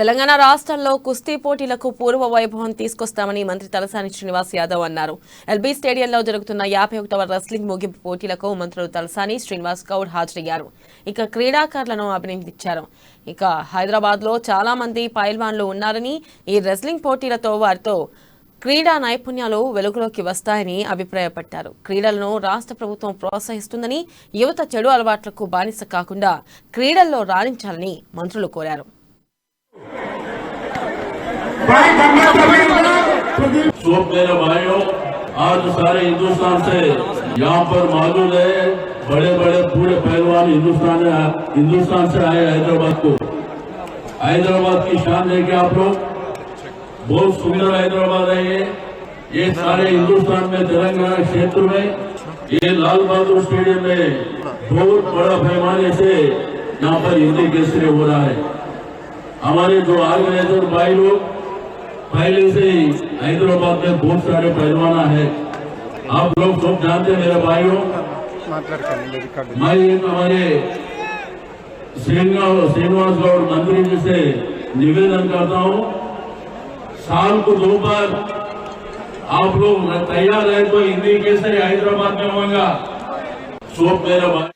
తెలంగాణ రాష్ట్రంలో కుస్తీ పోటీలకు పూర్వ వైభవం తీసుకొస్తామని మంత్రి తలసాని శ్రీనివాస్ యాదవ్ అన్నారు. ఎల్బీ స్టేడియంలో జరుగుతున్న 51వ రెస్లింగ్ ముగింపు పోటీలకు మంత్రులు తలసాని శ్రీనివాస్ గౌడ్ హాజరయ్యారు. ఇక క్రీడాకారులను అభినందించారు. ఇక హైదరాబాద్లో చాలా మంది పైల్వాన్లు ఉన్నారని ఈ రెస్లింగ్ పోటీలతో వారితో క్రీడా నైపుణ్యాలు వెలుగులోకి వస్తాయని అభిప్రాయపడ్డారు. క్రీడలను రాష్ట్ర ప్రభుత్వం ప్రోత్సహిస్తుందని, యువత చెడు అలవాట్లకు బానిస కాకుండా క్రీడల్లో రాణించాలని మంత్రులు కోరారు. मेरे भाइयों, आज सारे हिंदुस्तान से यहाँ पर मौजूद है। बड़े बड़े पूरे पहलवान हिंदुस्तान से आए हैदराबाद को। हैदराबाद की शान देखे आप लोग, बहुत सुंदर हैदराबाद है ये सारे हिंदुस्तान में तेलंगाना क्षेत्र में ये लाल बहादुर स्टेडियम में बहुत बड़ा पैमाने से यहाँ पर हिंदी केसरी हो रहा है। हमारे जो ऑर्गेनाइजर भाई लोग पहले से ही हैदराबाद में बहुत सारे पहलवाना है। आप लोग सब जानते हैं मेरे भाइयों। मैं हमारे श्रीनिवास गौड़ मंत्री जी से निवेदन करता हूँ, साल को 2 बार आप लोग तैयार है तो हिंदी केसरी हैदराबाद में होगा। सब मेरे भाई